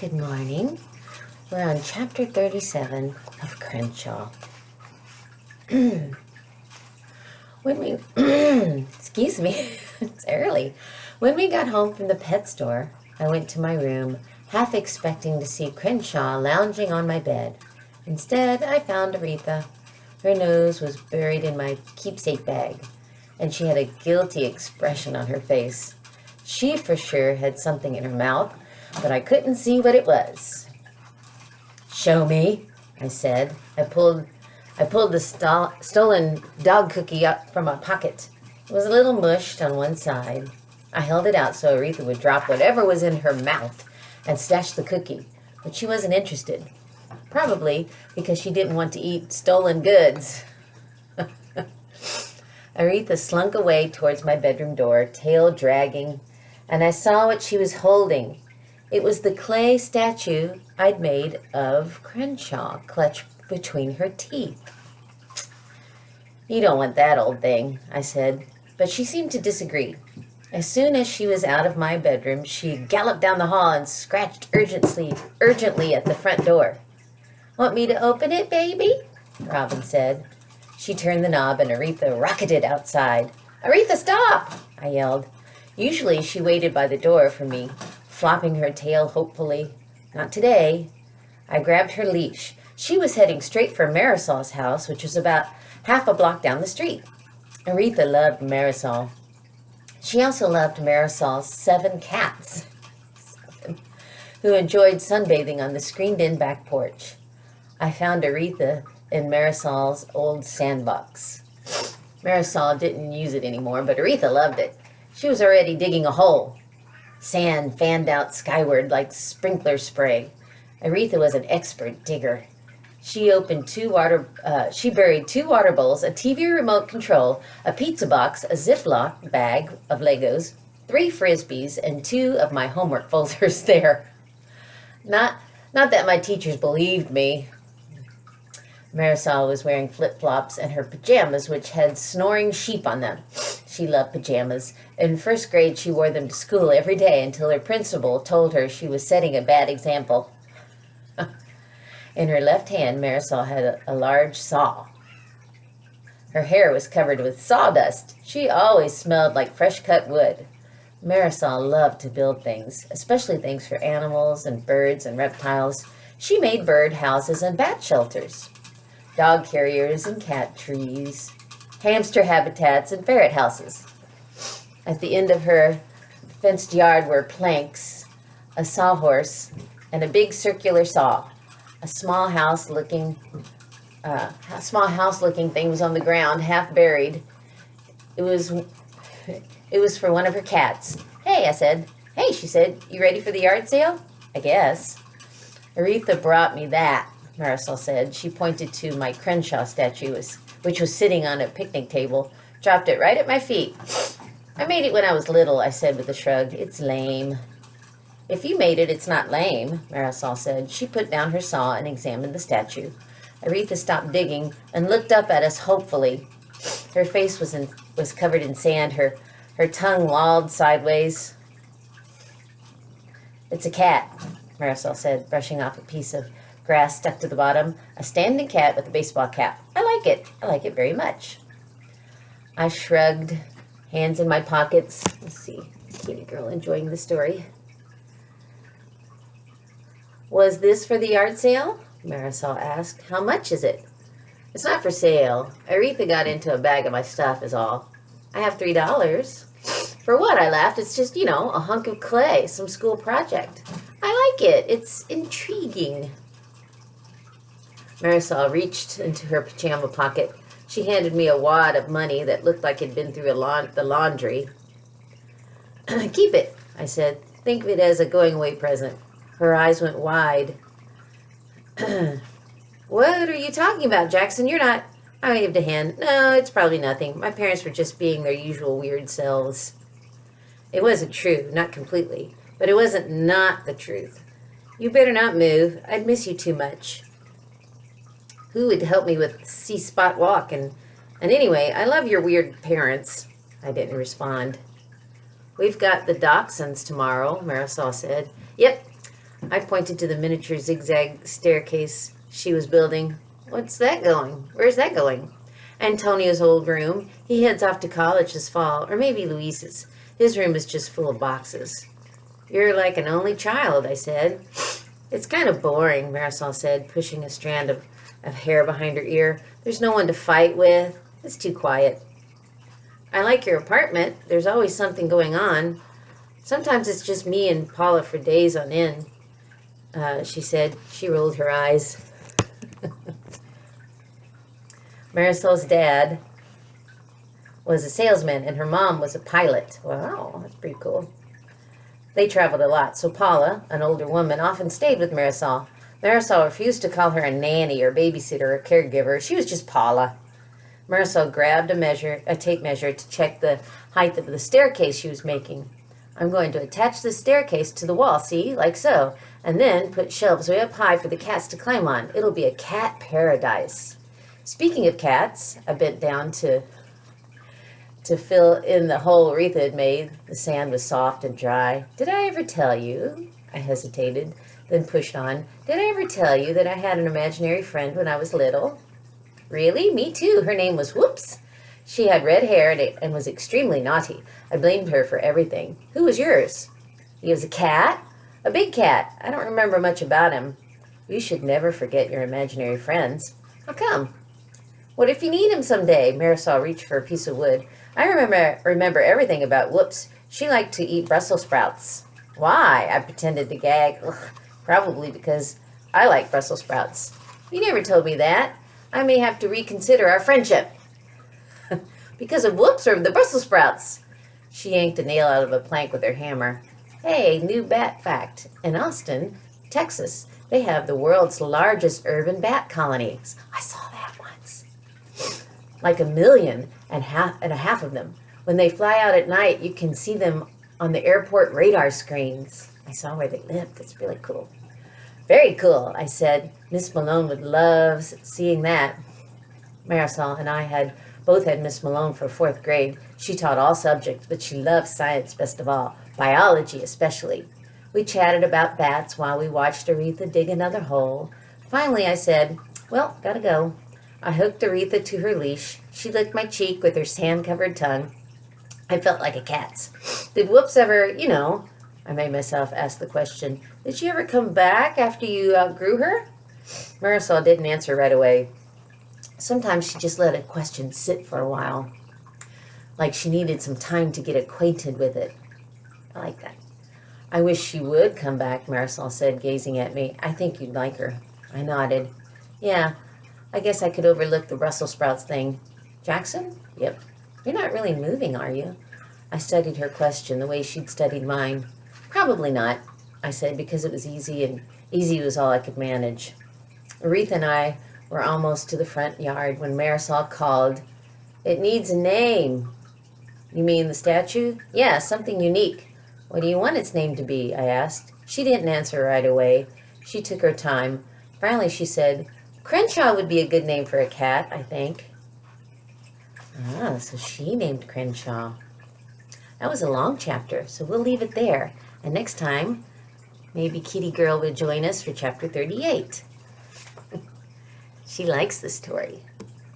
Good morning. We're on chapter 37 of Crenshaw. When we, excuse me, it's early. When we got home from the pet store, I went to my room, half expecting to see Crenshaw lounging on my bed. Instead, I found Aretha. Her nose was buried in my keepsake bag, and she had a guilty expression on her face. She for sure had something in her mouth, but I couldn't see what it was. "Show me," I said. I pulled the stolen dog cookie up from my pocket. It was a little mushed on one side. I held it out so Aretha would drop whatever was in her mouth and snatch the cookie, but she wasn't interested. Probably because she didn't want to eat stolen goods. Aretha slunk away towards my bedroom door, tail dragging, and I saw what she was holding. It was the clay statue I'd made of Crenshaw, clutched between her teeth. "You don't want that old thing," I said, but she seemed to disagree. As soon as she was out of my bedroom, she galloped down the hall and scratched urgently at the front door. "Want me to open it, baby?" Robin said. She turned the knob and Aretha rocketed outside. "Aretha, stop!" I yelled. Usually she waited by the door for me, flopping her tail hopefully. Not today. I grabbed her leash. She was heading straight for Marisol's house, which was about half a block down the street. Aretha loved Marisol. She also loved Marisol's 7 cats, who enjoyed sunbathing on the screened-in back porch. I found Aretha in Marisol's old sandbox. Marisol didn't use it anymore, but Aretha loved it. She was already digging a hole. Sand fanned out skyward like sprinkler spray. Aretha was an expert digger. She buried 2 water bowls, a TV remote control, a pizza box, a Ziploc bag of Legos, 3 Frisbees, and 2 of my homework folders there. Not that my teachers believed me. Marisol was wearing flip-flops and her pajamas, which had snoring sheep on them. She loved pajamas. In 1st grade, she wore them to school every day until her principal told her she was setting a bad example. In her left hand, Marisol had a large saw. Her hair was covered with sawdust. She always smelled like fresh-cut wood. Marisol loved to build things, especially things for animals and birds and reptiles. She made bird houses and bat shelters, dog carriers and cat trees, hamster habitats and ferret houses. At the end of her fenced yard were planks, a sawhorse, and a big circular saw. A small house-looking thing was on the ground, half buried. It was for one of her cats. "Hey," I said. "Hey," she said. "You ready for the yard sale?" "I guess." "Aretha brought me that," Marisol said. She pointed to my Crenshaw statue, which was sitting on a picnic table, dropped it right at my feet. "I made it when I was little," I said with a shrug. "It's lame." "If you made it, it's not lame," Marisol said. She put down her saw and examined the statue. Aretha stopped digging and looked up at us hopefully. Her face was covered in sand. Her tongue lolled sideways. "It's a cat," Marisol said, brushing off a piece of grass stuck to the bottom. "A standing cat with a baseball cap. I like it. I like it very much." I shrugged, hands in my pockets. Let's see, kitty girl enjoying the story. "Was this for the yard sale?" Marisol asked. "How much is it?" "It's not for sale. Aretha got into a bag of my stuff is all." "I have $3. "For what?" I laughed. "It's just, a hunk of clay, some school project." "I like it. It's intriguing." Marisol reached into her pajama pocket. She handed me a wad of money that looked like it'd been through the laundry. "Keep it," I said. "Think of it as a going-away present." Her eyes went wide. "What are you talking about, Jackson? You're not..." I waved a hand. "No, it's probably nothing. My parents were just being their usual weird selves." It wasn't true, not completely, but it wasn't not the truth. "You better not move. I'd miss you too much." "Who would help me with C-spot walk? And anyway, I love your weird parents." I didn't respond. "We've got the dachshunds tomorrow," Marisol said. "Yep, I pointed to the miniature zigzag staircase she was building. What's that going? Where's that going? Antonio's old room. He heads off to college this fall, or maybe Luis's. His room is just full of boxes. You're like an only child, I said. It's kind of boring, Marisol said, pushing a strand of hair behind her ear. There's no one to fight with. It's too quiet. I like your apartment. There's always something going on. Sometimes it's just me and Paula for days on end, she said. She rolled her eyes. Marisol's dad was a salesman and her mom was a pilot. Wow, that's pretty cool. They traveled a lot, so Paula, an older woman, often stayed with Marisol. Marisol refused to call her a nanny or babysitter or caregiver. She was just Paula. Marisol grabbed a tape measure to check the height of the staircase she was making. I'm going to attach the staircase to the wall, see, like so, and then put shelves way up high for the cats to climb on. It'll be a cat paradise. Speaking of cats, I bent down to fill in the hole Aretha had made. The sand was soft and dry. Did I ever tell you? I hesitated, then pushed on. Did I ever tell you that I had an imaginary friend when I was little? Really? Me too. Her name was Whoops. She had red hair and was extremely naughty. I blamed her for everything. Who was yours? He was a cat. A big cat. I don't remember much about him. You should never forget your imaginary friends. How come? What if you need him someday? Marisol reached for a piece of wood. I remember everything about Whoops. She liked to eat Brussels sprouts. Why? I pretended to gag. Ugh, probably because I like Brussels sprouts. You never told me that. I may have to reconsider our friendship. Because of Whoops or the Brussels sprouts? She yanked a nail out of a plank with her hammer. Hey, new bat fact. In Austin, Texas, they have the world's largest urban bat colonies. I saw that once. Like 1.5 million of them. When they fly out at night, you can see them on the airport radar screens. I saw where they lived. It's really cool. Very cool, I said. Miss Malone would love seeing that. Marisol and I both had Miss Malone for 4th grade. She taught all subjects, but she loved science best of all, biology especially. We chatted about bats while we watched Aretha dig another hole. Finally, I said, well, gotta go. I hooked Aretha to her leash. She licked my cheek with her sand-covered tongue. I felt like a cat's. Did Whoops ever, I made myself ask the question, did she ever come back after you outgrew her? Marisol didn't answer right away. Sometimes she just let a question sit for a while, like she needed some time to get acquainted with it. I like that. I wish she would come back, Marisol said, gazing at me. I think you'd like her. I nodded. Yeah, I guess I could overlook the Brussels sprouts thing. Jackson? Yep. You're not really moving, are you? I studied her question the way she'd studied mine. Probably not, I said, because it was easy, and easy was all I could manage. Aretha and I were almost to the front yard when Marisol called. It needs a name. You mean the statue? Yeah, something unique. What do you want its name to be? I asked. She didn't answer right away. She took her time. Finally, she said, Crenshaw would be a good name for a cat, I think. Ah, so she named Crenshaw. That was a long chapter, so we'll leave it there. And next time, maybe Kitty Girl will join us for chapter 38. She likes the story.